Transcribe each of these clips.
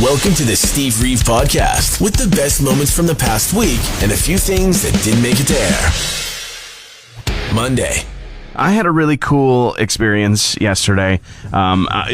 Welcome to the Steve Reeve Podcast with the best moments from the past week and a few things that didn't make it to air. Monday. I had a really cool experience yesterday.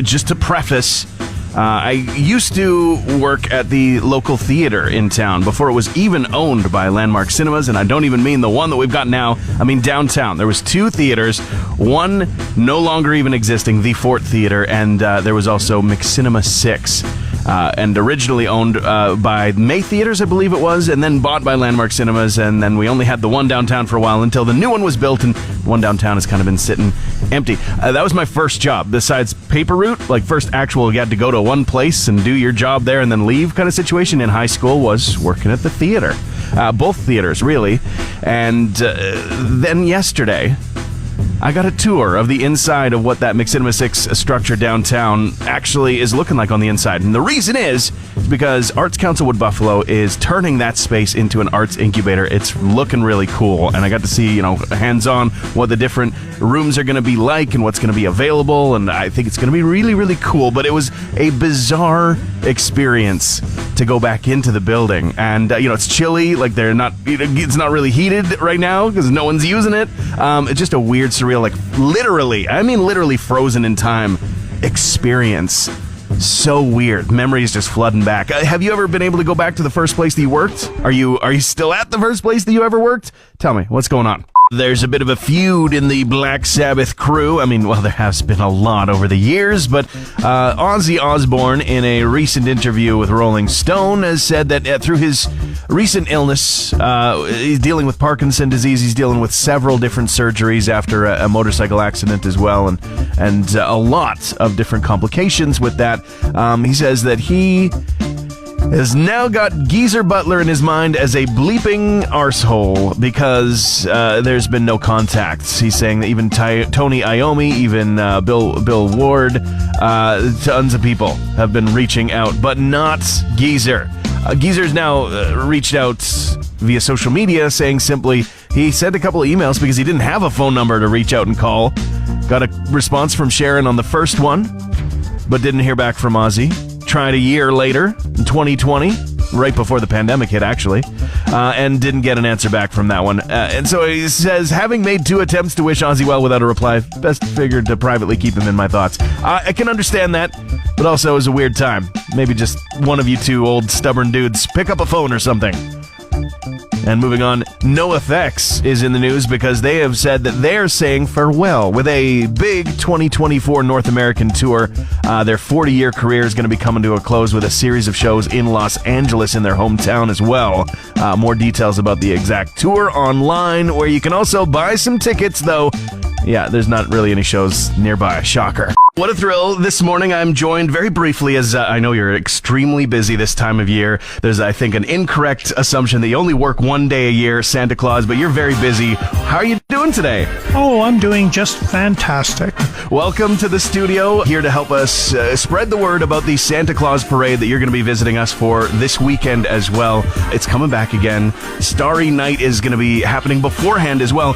Just to preface, I used to work at the local theater in town before it was even owned by Landmark Cinemas, and I don't even mean the one that we've got now. I mean downtown. There was two theaters, one no longer even existing, the Fort Theater, and there was also McCinema 6. And originally owned by May Theaters, I believe it was, and then bought by Landmark Cinemas, and then we only had the one downtown for a while until the new one was built, and one downtown has kind of been sitting empty. That was my first job, besides paper route, like first actual, you had to go to one place and do your job there and then leave kind of situation in high school, was working at the theater. Both theaters, really. And then yesterday, I got a tour of the inside of what that McCinema 6 structure downtown actually is looking like on the inside. And the reason is because Arts Council Wood Buffalo is turning that space into an arts incubator. It's looking really cool. And I got to see, hands-on what the different rooms are going to be like and what's going to be available. And I think it's going to be really, really cool. But it was a bizarre experience to go back into the building. And, it's chilly. Like it's not really heated right now because no one's using it. It's just a weird, surreal, like literally frozen in time experience. So weird. Memories just flooding back. Have you ever been able to go back to the first place that you worked? Are you still at the first place that you ever worked? Tell me, what's going on? There's a bit of a feud in the Black Sabbath crew. I mean, well, there has been a lot over the years, but Ozzy Osbourne, in a recent interview with Rolling Stone, has said that through his recent illness, he's dealing with Parkinson's disease. He's dealing with several different surgeries after a motorcycle accident as well, and a lot of different complications with that. He says that he has now got Geezer Butler in his mind as a bleeping arsehole because there's been no contacts. He's saying that even Tony Iommi, even Bill Ward, tons of people have been reaching out, but not Geezer. Geezer's now reached out via social media saying simply he sent a couple of emails because he didn't have a phone number to reach out and call. Got a response from Sharon on the first one, but didn't hear back from Ozzy. Tried a year later, in 2020, right before the pandemic hit, actually, and didn't get an answer back from that one. And so he says, having made 2 attempts to wish Ozzy well without a reply, best figured to privately keep him in my thoughts. I can understand that, but also it was a weird time. Maybe just one of you two old stubborn dudes pick up a phone or something. And moving on, NoFX is in the news because they have said that they're saying farewell with a big 2024 North American tour. Their 40-year career is going to be coming to a close with a series of shows in Los Angeles in their hometown as well. More details about the exact tour online, where you can also buy some tickets, though. Yeah, there's not really any shows nearby. Shocker. What a thrill. This morning I'm joined very briefly, as I know you're extremely busy this time of year. There's, I think, an incorrect assumption that you only work one day a year, Santa Claus, but you're very busy. How are you doing today? Oh, I'm doing just fantastic. Welcome to the studio, here to help us spread the word about the Santa Claus parade that you're going to be visiting us for this weekend as well. It's coming back again. Starry Night is going to be happening beforehand as well.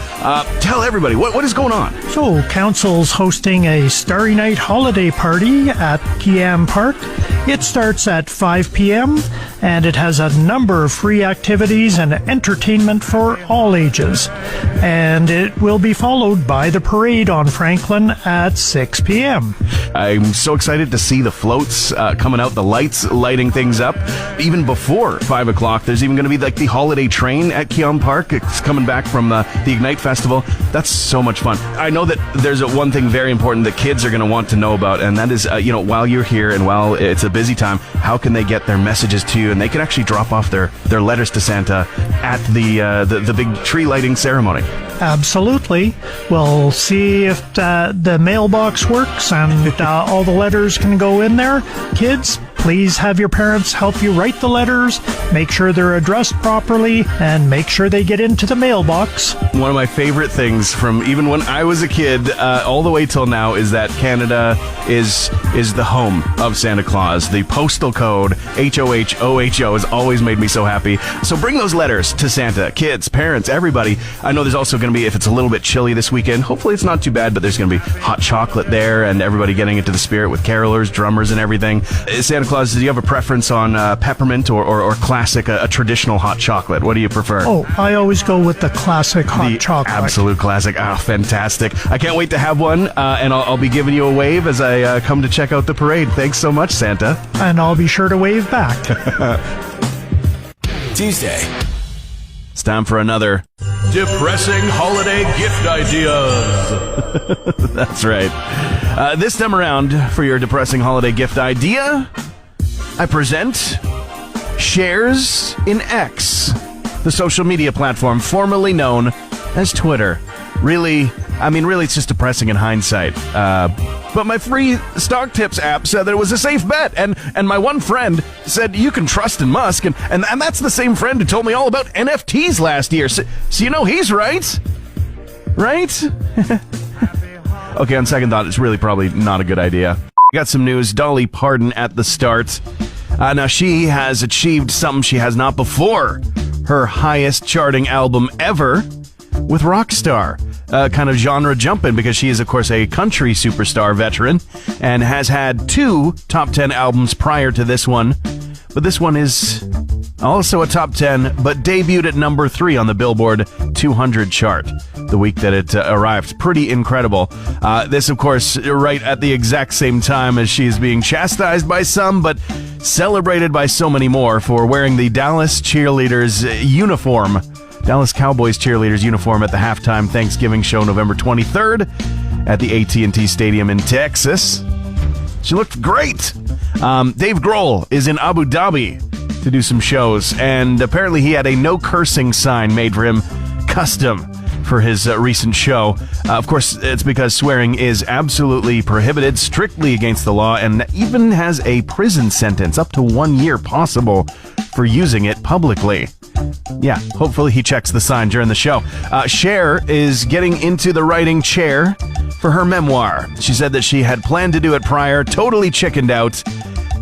Tell everybody, what is going on? So, Council's hosting a Starry Night holiday party at Kiam Park. It starts at 5 p.m. and it has a number of free activities and entertainment for all ages. And it will be followed by the parade on Franklin at 6 p.m. I'm so excited to see the floats coming out, the lights lighting things up. Even before 5 o'clock, there's even going to be like the holiday train at Kiam Park. It's coming back from the Ignite Festival. That's so much fun. I know that there's one thing very important that kids are going to want to know about, and that is, while you're here and while it's a busy time, how can they get their messages to you? And they can actually drop off their letters to Santa at the big tree lighting ceremony. Absolutely. We'll see if the mailbox works and all the letters can go in there. Kids, please have your parents help you write the letters, make sure they're addressed properly, and make sure they get into the mailbox. One of my favorite things from even when I was a kid all the way till now is that Canada is the home of Santa Claus. The postal code, HOHOHO, has always made me so happy. So bring those letters to Santa. Kids, parents, everybody. I know there's also going to be, if it's a little bit chilly this weekend, hopefully it's not too bad, but there's going to be hot chocolate there and everybody getting into the spirit with carolers, drummers, and everything. Santa Claus Claus, do you have a preference on peppermint or classic, a traditional hot chocolate? What do you prefer? Oh, I always go with the classic hot chocolate. Absolute classic. Oh, fantastic. I can't wait to have one, and I'll be giving you a wave as I come to check out the parade. Thanks so much, Santa. And I'll be sure to wave back. Tuesday. It's time for another depressing holiday gift ideas. That's right. This time around, for your depressing holiday gift idea, I present Shares in X, the social media platform formerly known as Twitter. Really, it's just depressing in hindsight. But my free stock tips app said that it was a safe bet, and my one friend said you can trust in Musk, and that's the same friend who told me all about NFTs last year. So you know he's right, right? Okay, on second thought, it's really probably not a good idea. Got some news. Dolly Parton at the start. Now she has achieved something she has not before. Her highest charting album ever with Rockstar. Kind of genre jumping because she is, of course, a country superstar veteran and has had 2 top 10 albums prior to this one. But this one is also a top 10, but debuted at number 3 on the Billboard 200 chart the week that it arrived. Pretty incredible. This, of course, right at the exact same time as she is being chastised by some, but celebrated by so many more for wearing the Dallas Cowboys cheerleaders uniform at the halftime Thanksgiving show November 23rd at the AT&T Stadium in Texas. She looked great. Dave Grohl is in Abu Dhabi to do some shows, and apparently he had a no cursing sign made for him custom for his recent show. Of course, it's because swearing is absolutely prohibited, strictly against the law, and even has a prison sentence up to 1 year possible for using it publicly. Yeah, hopefully he checks the sign during the show. Cher is getting into the writing chair for her memoir. She said that she had planned to do it prior, totally chickened out,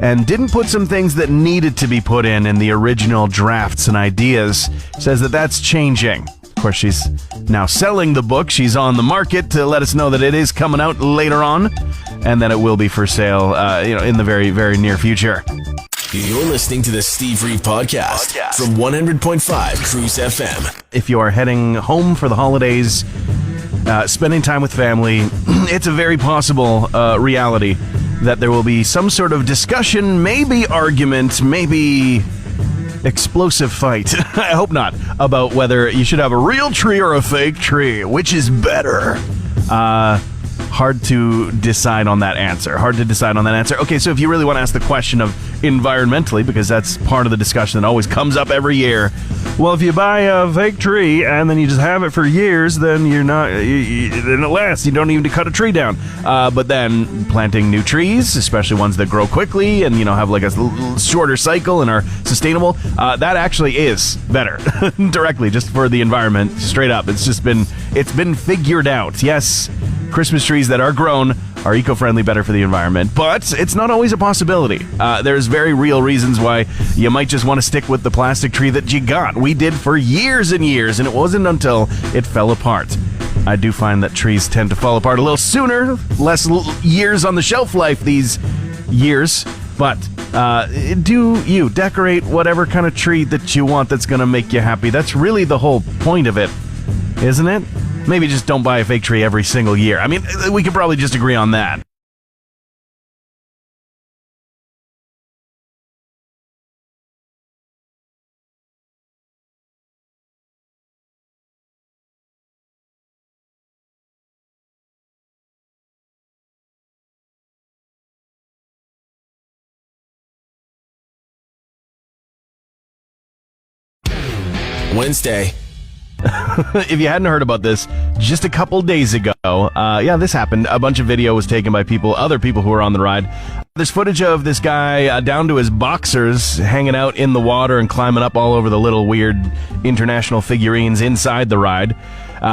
and didn't put some things that needed to be put in the original drafts and ideas. Says that that's changing. Of course, she's now selling the book. She's on the market to let us know that it is coming out later on, and that it will be for sale, in the very, very near future. You're listening to the Steve Reeve Podcast from 100.5 Cruise FM. If you are heading home for the holidays, spending time with family, it's a very possible reality that there will be some sort of discussion, maybe argument, maybe explosive fight. I hope not, about whether you should have a real tree or a fake tree. Which is better? Hard to decide on that answer. Okay, so if you really want to ask the question of environmentally, because that's part of the discussion that always comes up every year. Well, if you buy a fake tree and then you just have it for years, then then it lasts. You don't even need to cut a tree down. But then planting new trees, especially ones that grow quickly and have like a shorter cycle and are sustainable, that actually is better directly just for the environment. Straight up, it's been figured out. Yes, Christmas trees that are grown are eco-friendly, better for the environment, but it's not always a possibility. There's very real reasons why you might just want to stick with the plastic tree that you got. We did for years and years, and it wasn't until it fell apart. I do find that trees tend to fall apart a little sooner, less years on the shelf life these years, but do you decorate whatever kind of tree that you want that's going to make you happy. That's really the whole point of it, isn't it? Maybe just don't buy a fake tree every single year. I mean, we could probably just agree on that. Wednesday. If you hadn't heard about this, just a couple days ago, this happened. A bunch of video was taken by other people who were on the ride. There's footage of this guy down to his boxers hanging out in the water and climbing up all over the little weird international figurines inside the ride.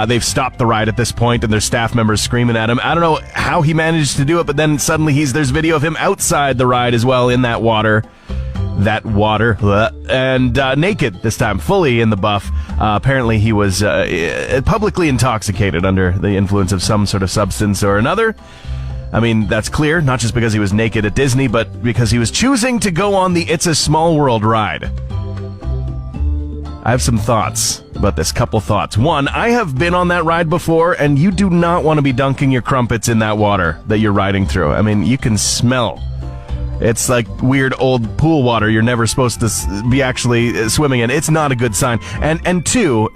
They've stopped the ride at this point, and there's staff members screaming at him. I don't know how he managed to do it, but then suddenly there's video of him outside the ride as well in that water. And naked this time, fully in the buff. Apparently he was publicly intoxicated under the influence of some sort of substance or another. I mean, that's clear, not just because he was naked at Disney, but because he was choosing to go on the It's a Small World ride. I have some thoughts about this, couple thoughts. One, I have been on that ride before, and you do not want to be dunking your crumpets in that water that you're riding through. I mean, you can smell. It's like weird old pool water you're never supposed to be actually swimming in. It's not a good sign. And two,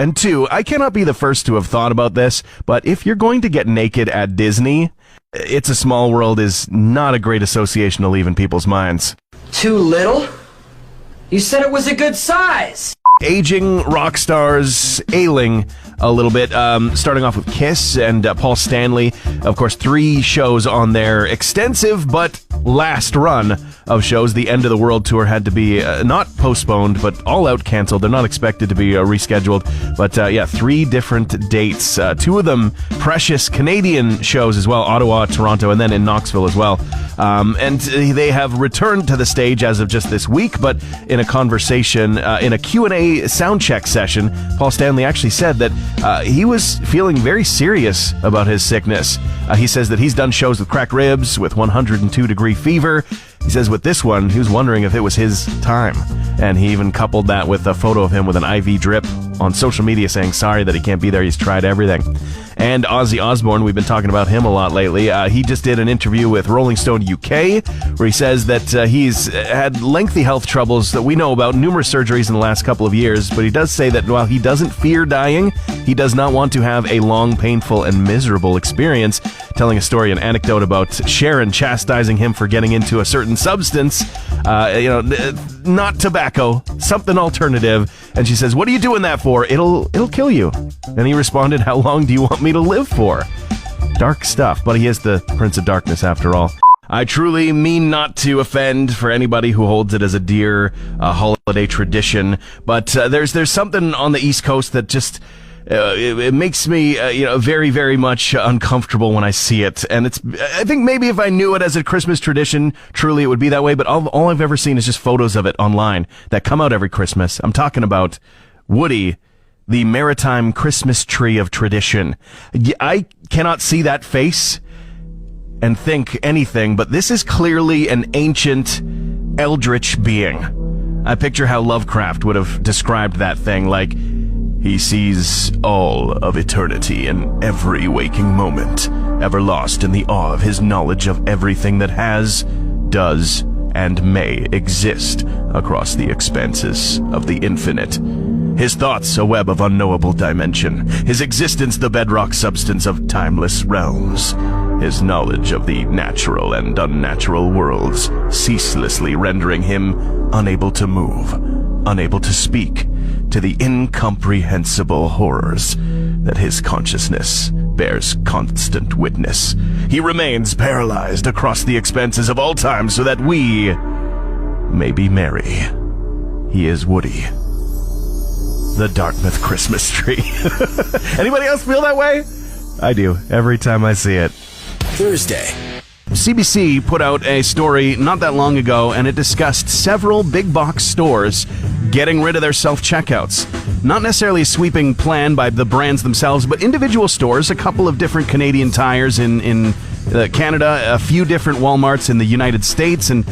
I cannot be the first to have thought about this, but if you're going to get naked at Disney, It's a Small World is not a great association to leave in people's minds. Too little? You said it was a good size! Aging rock stars ailing a little bit, starting off with Kiss and Paul Stanley. Of course, 3 shows on their extensive but last run of shows. The End of the World tour had to be not postponed, but all out canceled. They're not expected to be rescheduled. But 3 different dates. 2 of them precious Canadian shows as well, Ottawa, Toronto, and then in Knoxville as well. And they have returned to the stage as of just this week, but in a conversation, in a Q&A sound check session, Paul Stanley actually said that he was feeling very serious about his sickness. He says that he's done shows with cracked ribs, with 102-degree fever. He says with this one, he was wondering if it was his time. And he even coupled that with a photo of him with an IV drip on social media saying sorry that he can't be there. He's tried everything. And Ozzy Osbourne, we've been talking about him a lot lately. He just did an interview with Rolling Stone UK where he says that he's had lengthy health troubles that we know about, numerous surgeries in the last couple of years, but he does say that while he doesn't fear dying, he does not want to have a long, painful, and miserable experience, telling a story, an anecdote about Sharon chastising him for getting into a certain substance, not tobacco, something alternative, and she says, "What are you doing that for? It'll kill you." And he responded, "How long do you want me to live for?" Dark stuff, but he is the Prince of Darkness after all. I truly mean not to offend for anybody who holds it as a dear holiday tradition, but there's something on the East Coast that just it makes me very, very much uncomfortable when I see it. And I think maybe if I knew it as a Christmas tradition, truly it would be that way, but all I've ever seen is just photos of it online that come out every Christmas. I'm talking about Woody, the maritime Christmas tree of tradition. I cannot see that face and think anything, but this is clearly an ancient, eldritch being. I picture how Lovecraft would have described that thing, like, he sees all of eternity in every waking moment, ever lost in the awe of his knowledge of everything that has, does, and may exist across the expanses of the infinite. His thoughts a web of unknowable dimension, his existence the bedrock substance of timeless realms, his knowledge of the natural and unnatural worlds ceaselessly rendering him unable to move, unable to speak, to the incomprehensible horrors that his consciousness bears constant witness. He remains paralyzed across the expanses of all time so that we may be merry. He is Woody, the Dartmouth Christmas tree. Anybody else feel that way? I do, every time I see it. Thursday. CBC put out a story not that long ago, and it discussed several big box stores getting rid of their self-checkouts. Not necessarily a sweeping plan by the brands themselves, but individual stores, a couple of different Canadian Tires in Canada, a few different Walmarts in the United States, and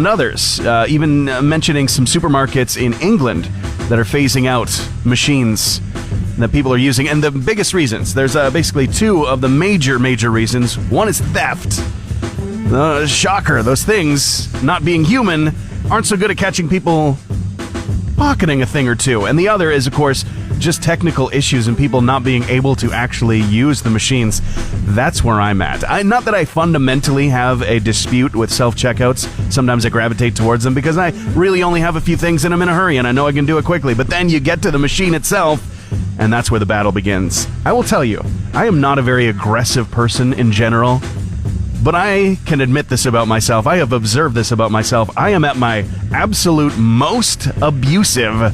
others. Even mentioning some supermarkets in England that are phasing out machines that people are using. And the biggest reasons, there's basically 2 of the major reasons. One is theft. Shocker, those things, not being human, aren't so good at catching people pocketing a thing or two. And the other is, of course, just technical issues and people not being able to actually use the machines. That's where I'm at. Not that I fundamentally have a dispute with self-checkouts. Sometimes I gravitate towards them because I really only have a few things and I'm in a hurry and I know I can do it quickly. But then you get to the machine itself, and that's where the battle begins. I will tell you, I am not a very aggressive person in general, but I can admit this about myself. I have observed this about myself. I am at my absolute most abusive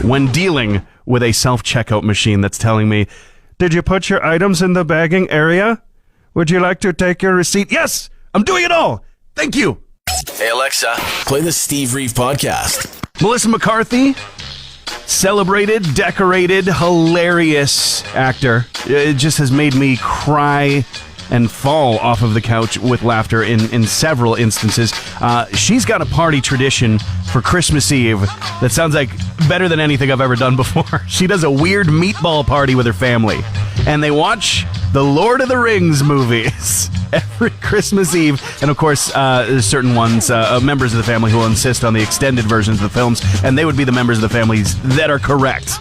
when dealing with a self-checkout machine that's telling me, "Did you put your items in the bagging area? Would you like to take your receipt?" Yes, I'm doing it all. Thank you. Hey Alexa, play the Steve Reeve podcast. Melissa McCarthy, celebrated, decorated, hilarious actor. It just has made me cry and fall off of the couch with laughter in several instances. She's got a party tradition for Christmas Eve that sounds like better than anything I've ever done before. She does a weird meatball party with her family, and they watch the Lord of the Rings movies every Christmas Eve. And of course, there's certain ones, members of the family, who will insist on the extended versions of the films, and they would be the members of the families that are correct.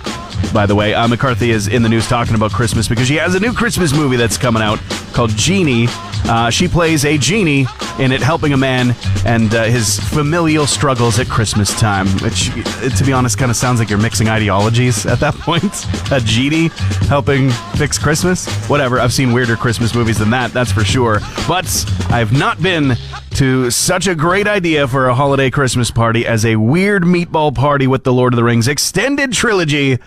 By the way, McCarthy is in the news talking about Christmas because she has a new Christmas movie that's coming out called Genie. She plays a genie in it, helping a man and his familial struggles at Christmas time, which, to be honest, kind of sounds like you're mixing ideologies at that point. A genie helping fix Christmas? Whatever, I've seen weirder Christmas movies than that, that's for sure. But I've not been to such a great idea for a holiday Christmas party as a weird meatball party with the Lord of the Rings extended trilogy.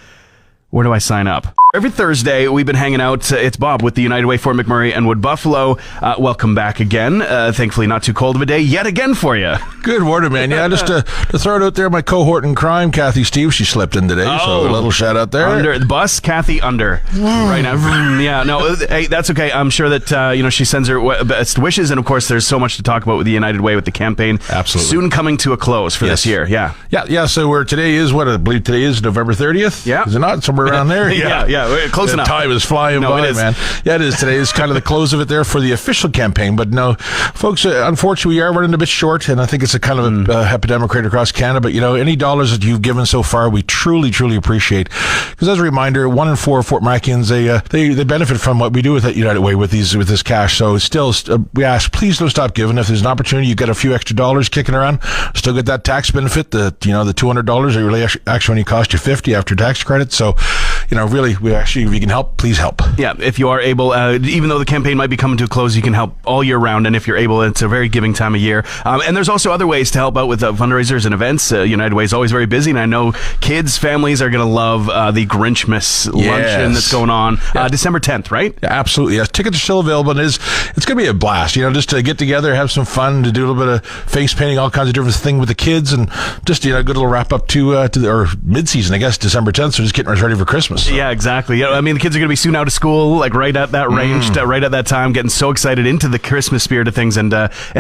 Where do I sign up? Every Thursday, we've been hanging out. It's Bob with the United Way, Fort McMurray and Wood Buffalo. Welcome back again. Thankfully, not too cold of a day yet again for you. Good morning, man. Yeah, just to throw it out there, my cohort in crime, Kathy Steve, she slept in today, so a little shout out there. Under the bus, Kathy under right now. Yeah, no, hey, that's okay. I'm sure that she sends her best wishes, and of course, there's so much to talk about with the United Way with the campaign. Absolutely, soon coming to a close for this year. Yeah. So today is I believe today is November 30th. Yeah, is it not somewhere around there? Yeah, close enough. Time is flying by, it is. man. Yeah, it is. Today is kind of the close of it there for the official campaign. But no, folks, unfortunately, we are running a bit short, and I think it's a kind of a epidemic right across Canada. But, any dollars that you've given so far, we truly, truly appreciate. Because as a reminder, 1 in 4 Fort Mackians, they benefit from what we do with that United Way with this cash. So still, we ask, please don't stop giving. If there's an opportunity, you get a few extra dollars kicking around, still get that tax benefit, the $200, it really actually only cost you $50 after tax credit. So, really, if you can help, please help. Yeah, if you are able, even though the campaign might be coming to a close, you can help all year round, and if you're able, it's a very giving time of year. And there's also other ways to help out with fundraisers and events. United Way is always very busy, and I know kids, families are going to love the Grinchmas luncheon that's going on December 10th, right? Yeah, absolutely. Yes, tickets are still available, and it's going to be a blast. Just to get together, have some fun, to do a little bit of face painting, all kinds of different things with the kids, and just a good little wrap up to mid-season, I guess, December 10th. So just getting us ready for Christmas. So. Yeah, exactly. Yeah, I mean, the kids are going to be soon out of school, like right at that range, right at that time, getting so excited into the Christmas spirit of things, and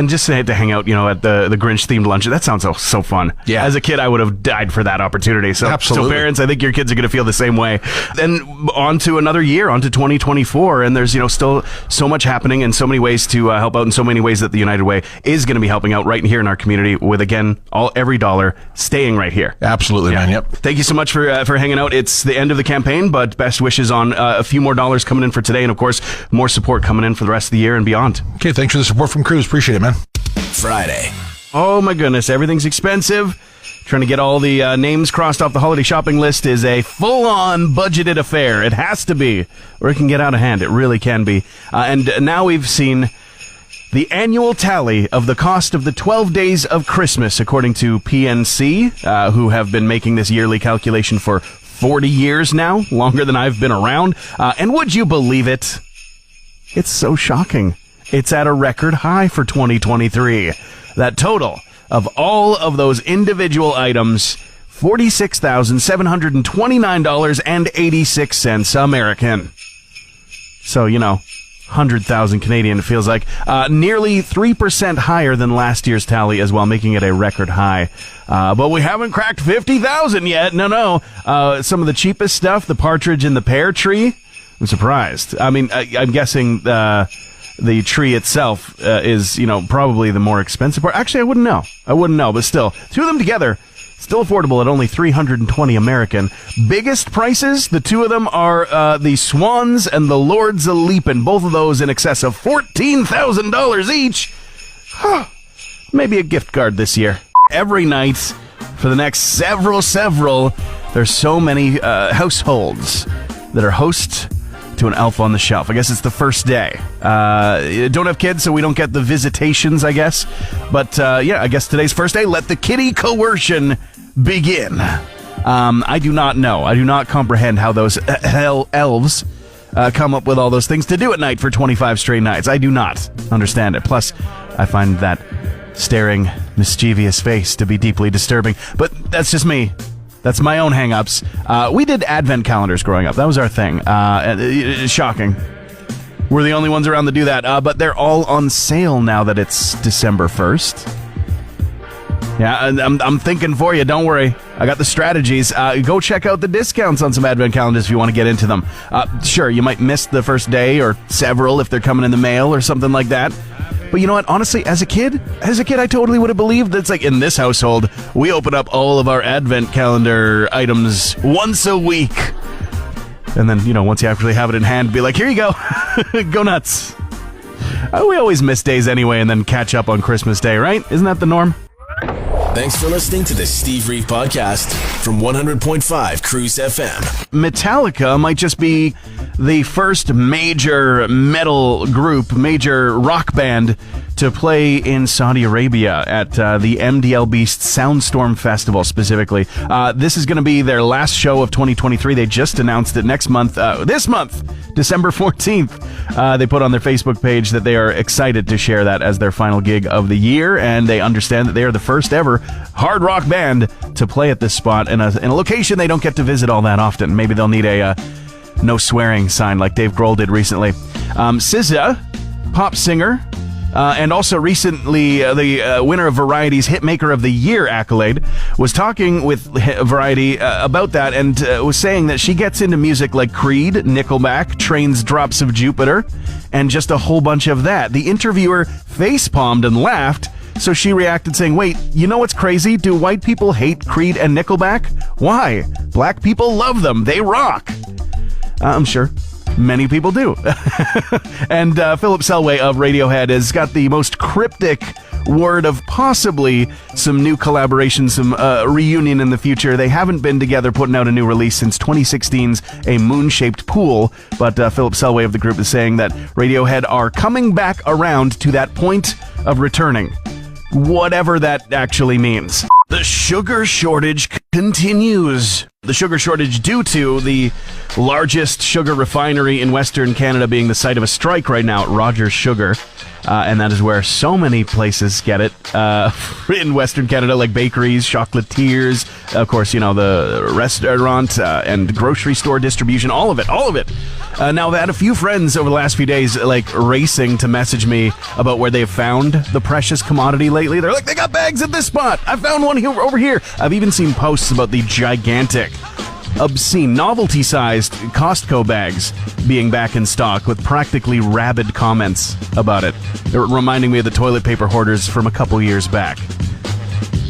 just to have out, at the Grinch themed lunch. That sounds so fun. Yeah. As a kid, I would have died for that opportunity. So, absolutely. So parents, I think your kids are going to feel the same way. Then on to another year, on to 2024, and there's still so much happening and so many ways to help out, in so many ways that the United Way is going to be helping out right here in our community with, again, every dollar staying right here. Absolutely, man. Yep. Thank you so much for hanging out. It's the end of the campaign, but best wishes on a few more dollars coming in for today, and of course, more support coming in for the rest of the year and beyond. Okay, thanks for the support from Cruise. Appreciate it, man. Friday. Oh my goodness, everything's expensive. Trying to get all the names crossed off the holiday shopping list is a full-on budgeted affair. It has to be, or it can get out of hand. It really can be. And now we've seen the annual tally of the cost of the 12 days of Christmas, according to PNC, who have been making this yearly calculation for 40 years now, longer than I've been around. And would you believe it? It's so shocking. It's at a record high for 2023. That total of all of those individual items, $46,729.86 American. So, 100,000 Canadian, it feels like. Nearly 3% higher than last year's tally as well, making it a record high. But we haven't cracked 50,000 yet. No. Some of the cheapest stuff, the partridge in the pear tree, I'm surprised. I mean, I'm guessing the tree itself is, probably the more expensive part. Actually, I wouldn't know. But still, two of them together, still affordable at only $320 American. Biggest prices, the two of them are the Swans and the Lords of Leapin'. Both of those in excess of $14,000 each. Maybe a gift card this year. Every night for the next several, there's so many households that are host to an elf on the shelf. I guess it's the first day. Don't have kids, so we don't get the visitations, I guess. But I guess today's first day. Let the kitty coercion begin. I do not know. I do not comprehend how those elves come up with all those things to do at night for 25 straight nights. I do not understand it. Plus, I find that staring, mischievous face to be deeply disturbing. But that's just me. That's my own hang-ups. We did advent calendars growing up. That was our thing. Shocking. We're the only ones around to do that. But they're all on sale now that it's December 1st. Yeah, and I'm thinking for you. Don't worry. I got the strategies. Go check out the discounts on some advent calendars if you want to get into them. Sure, you might miss the first day or several if they're coming in the mail or something like that. But you know what? Honestly, as a kid, I totally would have believed that it's like in this household, we open up all of our advent calendar items once a week. And then, once you actually have it in hand, be like, here you go. Go nuts. We always miss days anyway and then catch up on Christmas Day, right? Isn't that the norm? Thanks for listening to the Steve Reeve Podcast from 100.5 Cruise FM. Metallica might just be the first major metal group, major rock band to play in Saudi Arabia at the MDL Beast Soundstorm Festival specifically. This is going to be their last show of 2023. They just announced it this month, December 14th. They put on their Facebook page that they are excited to share that as their final gig of the year, and they understand that they are the first ever hard rock band to play at this spot in a location they don't get to visit all that often. Maybe they'll need a no swearing sign like Dave Grohl did recently. SZA, pop singer, and also recently the winner of Variety's Hitmaker of the Year accolade, was talking with Variety about that and was saying that she gets into music like Creed, Nickelback, Train's Drops of Jupiter, and just a whole bunch of that. The interviewer facepalmed and laughed, so she reacted saying, wait, you know what's crazy? Do white people hate Creed and Nickelback? Why? Black people love them. They rock. I'm sure many people do. And Philip Selway of Radiohead has got the most cryptic word of possibly some new collaboration, some reunion in the future. They haven't been together putting out a new release since 2016's A Moon-Shaped Pool, but Philip Selway of the group is saying that Radiohead are coming back around to that point of returning, whatever that actually means. The sugar shortage continues. The sugar shortage due to the largest sugar refinery in Western Canada being the site of a strike right now at Rogers Sugar. And that is where so many places get it in Western Canada, like bakeries, chocolatiers, of course, the restaurant and grocery store distribution, all of it. Now, I've had a few friends over the last few days, racing to message me about where they've found the precious commodity lately. They're like, they got bags at this spot. I found one over here. I've even seen posts about the gigantic, obscene, novelty-sized Costco bags being back in stock with practically rabid comments about it. They're reminding me of the toilet paper hoarders from a couple years back.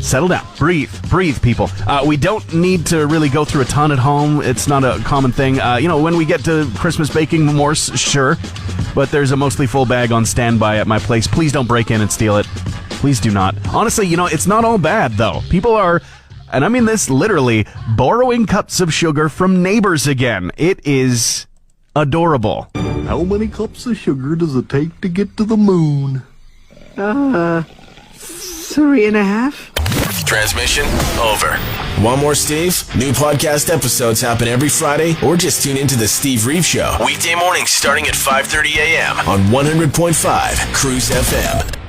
Settle down. Breathe, people. We don't need to really go through a ton at home. It's not a common thing. When we get to Christmas baking more, sure. But there's a mostly full bag on standby at my place. Please don't break in and steal it. Please do not. Honestly, it's not all bad, though. People are, and I mean this literally, borrowing cups of sugar from neighbors again. It is adorable. How many cups of sugar does it take to get to the moon? 3.5. Transmission over. Want more Steve? New podcast episodes happen every Friday, or just tune into the Steve Reeve Show. Weekday mornings starting at 5:30 a.m. on 100.5 Cruise FM.